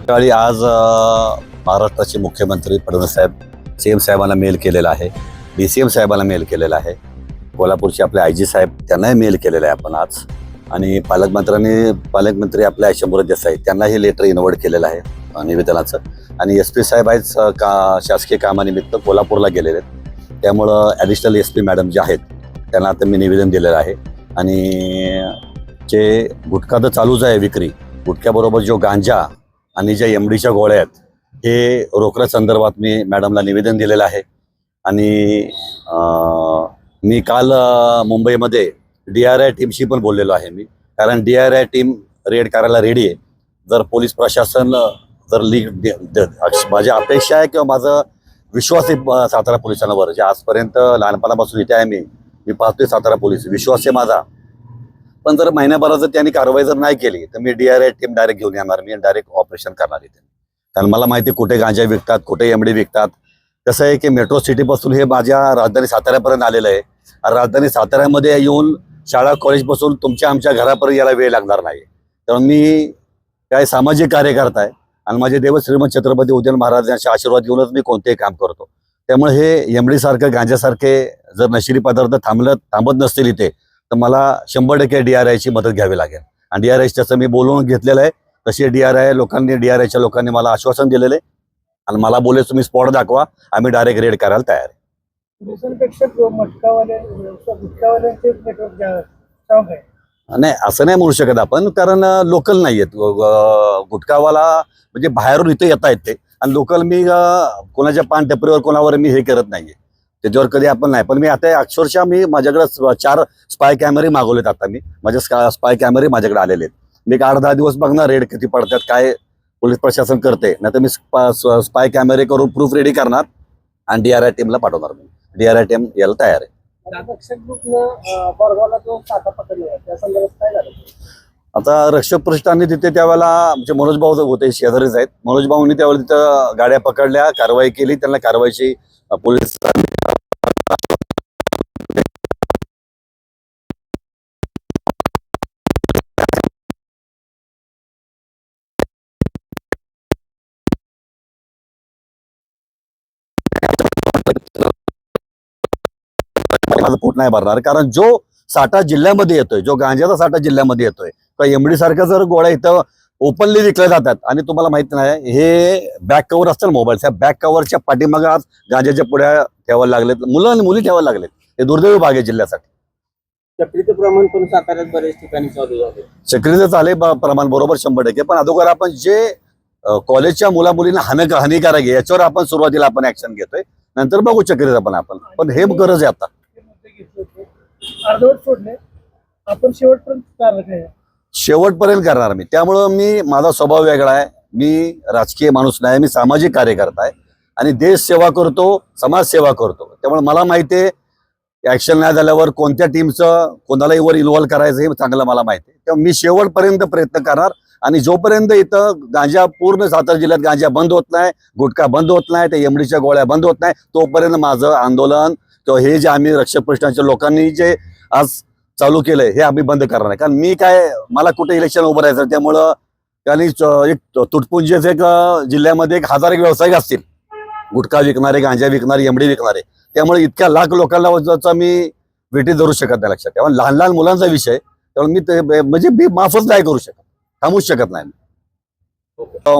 सकाळी आज महाराष्ट्राचे मुख्यमंत्री फडणवीस साहेब सीएम साहेबांना मेल केलेला आहे, DCM साहेबांना मेल केलेला आहे, कोल्हापूरचे आपले IG साहेब त्यांनाही मेल केलेला आहे आपण आज, आणि पालकमंत्री आपले शंभूराज देसाई त्यांनाही लेटर इन्व्हर्ट केलेलं आहे निवेदनाचं, आणि SP साहेब आहेत शासकीय कामानिमित्त कोल्हापूरला गेलेले आहेत. त्यामुळं ॲडिशनल SP मॅडम जे आहेत त्यांना आता मी निवेदन दिलेलं आहे. आणि जे गुटखा तर चालूच आहे विक्री, गुटख्याबरोबर जो गांजा आणि ज्या MDच्या गोळ्या आहेत हे रोकड्या संदर्भात मी मॅडमला निवेदन दिलेलं आहे. आणि मी काल मुंबईमध्ये DRI टीमशी पण बोललेलो आहे मी, कारण DRI टीम रेड करायला रेडी आहे. जर पोलीस प्रशासन जर माझी अपेक्षा आहे किंवा माझा विश्वास आहे सातारा पोलिसांवर, जे आजपर्यंत लहानपणापासून इथे आहे मी पाहतोय सातारा पोलीस, विश्वास आहे माझा. पण जर महिन्याभरात जर त्यांनी कारवाई जर नाही केली तर मी DRI टीम डायरेक्ट घेऊन येणार, मी डायरेक्ट ऑपरेशन करणार इथे. कारण मला माहिती कुठे गांजा विकतात, कुठे MD विकतात. कसं आहे की मेट्रो सिटीपासून हे माझ्या राजधानी साताऱ्यापर्यंत आलेलं आहे. राजधानी साताऱ्यामध्ये येऊन शाळा कॉलेजपासून तुमच्या आमच्या घरापर्यंत यायला वेळ लागणार नाही. त्यामुळे मी काय सामाजिक कार्यकर्ता आहे आणि माझे देव श्रीमंत छत्रपती उदयन महाराजांचे आशीर्वाद घेऊनच मी कोणतेही काम करतो. त्यामुळे हे MD सारखं गांजासारखे जर नशिली पदार्थ थांबत नसतील इथे तर मला 100% DRIची मदत घ्यावी लागेल. आणि DRI त्याचं मी बोलवून घेतलेलं आहे. तसे DRIच्या लोकांनी मला आश्वासन दिलेलं आहे आणि मला बोलले तुम्ही स्पॉट दाखवा, आम्ही डायरेक्ट रेड करायला तयार आहे. नाही असं नाही म्हणू शकत आपण, कारण लोकल नाही आहेत. गुटखावाला म्हणजे बाहेरून इथे येता येते आणि लोकल मी कोणाच्या पान टपरीवर कोणावर मी हे करत नाहीये, त्याच्यावर कधी आपण नाही. पण मी आता अक्षरशः मी माझ्याकडे 4 स्पाय कॅमेरे मागवलेत. आता मी माझे स्पाय कॅमेरे माझ्याकडे आलेले आहेत. मी 8-10 दिवस बघणार रेड किती पडतात, काय पोलीस प्रशासन करते. नाही तर मी स्पाय कॅमेरे करून प्रूफ रेडी करणार आणि DRI टीमला पाठवणार. मी DRI टीम यायला तयार आहे. आता रक्षक प्रतिष्ठानने तिथे त्यावेळेला म्हणजे मनोज भाऊ होते, शेजारीच आहेत. मनोज भाऊंनी त्यावेळेला तिथं गाड्या पकडल्या, कारवाई केली, त्यांना कारवाईची पोलीस माझं पोट नाही भरणार. कारण जो साठा जिल्ह्यामध्ये येतोय, जो गांजाचा साठा जिल्ह्यामध्ये येतोय, तर MD सारख्या जर गोळ्या इथं ओपनली विकल्या जातात आणि तुम्हाला माहित नाही हे बॅक कव्हर असतं मोबाईलच्या, बॅक कव्हरच्या पाठीमागे आज गांजाच्या पुड्या ठेवायला लागलेत, मुलं आणि मुली ठेवायला लागलेत. हे दुर्दैवी भाग आहे जिल्ह्यासाठी. चक्रीचं प्रमाण पण साताऱ्यात बरेच ठिकाणी चालू आहे. चक्रीचं चाले प्रमाण बरोबर 100%. पण अगोदर आपण जे कॉलेजच्या मुलींना हानिकारक आहे याच्यावर आपण सुरुवातीला आपण ऍक्शन घेतोय, नंतर बघू चक्रीचं पण हे गरज आहे आता. अर्धवट सोडले आपण शेवटपर्यंत करणार मी. त्यामुळं माझा स्वभाव वेगळा आहे. मी राजकीय माणूस नाही, मी सामाजिक कार्यकर्ता आहे आणि देश सेवा करतो, समाजसेवा करतो. त्यामुळे मला माहिती आहे ऍक्शन नाही झाल्यावर कोणत्या टीमचं कोणालाही वर इन्व्हॉल्व करायचं हे चांगलं मला माहिती आहे. त्यामुळे मी शेवटपर्यंत प्रयत्न करणार आणि जोपर्यंत इथं गांजा पूर्ण सातारा जिल्ह्यात गांजा बंद होत नाही, गुटखा बंद होत नाही, त्या MDच्या गोळ्या बंद होत नाही, तोपर्यंत माझं आंदोलन किंवा हे जे आम्ही रक्षक प्रतिष्ठानच्या लोकांनी जे आज चालू केलंय हे आम्ही बंद करणार आहे. कारण मी मला कुठे इलेक्शन उभं राहायचं, त्यामुळं त्यांनी एक तुटपुंजेच एक जिल्ह्यामध्ये 1000 व्यावसायिक असतील, गुटखा विकणारे, गांजा विकणारे, MD विकणारे. त्यामुळे इतक्या लाख लोकांना मी वेटी धरू शकत नाही. लक्षात ठेवा, लहान लहान मुलांचा विषय, त्यामुळे मी माफच नाही करू शकत, थांबूच शकत नाही.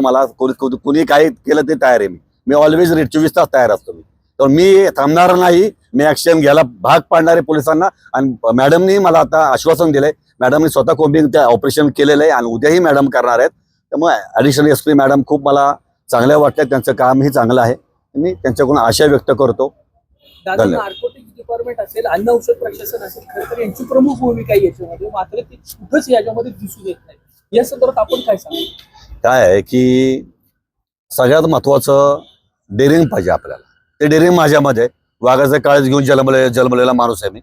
मला कुणी काही केलं ते तयार आहे. मी ऑलवेज 24 तास तयार असतो. तर मी थांबणार नाही, मी ऍक्शन घ्यायला भाग पाडणारे पोलिसांना. आणि मॅडमनी मला आता आश्वासन दिलंय, मॅडमनी स्वतः कोम्बिंग त्या ऑपरेशन केलेलं आहे आणि उद्याही मॅडम करणार आहेत. त्यामुळे ऍडिशनल SP मॅडम खूप मला चांगल्या वाटल्या, त्यांचं कामही चांगलं आहे. मी त्यांच्याकडून आशा व्यक्त करतो. नार्कोटिक्स डिपार्टमेंट असेल, अन्न औषध प्रशासन असेल, खरं तर यांची प्रमुख भूमिका आहे याच्यामध्ये, मात्र ती कुठंच याच्यामध्ये दिसून येत नाही. या संदर्भात आपण काय सांगू? काय आहे की सगळ्यात महत्वाचं डेअरिंग पाहिजे आपल्याला. ते डेअरिंग माझ्यामध्ये वाघाचा काळज घेऊन जन्मलेला माणूस आहे मी.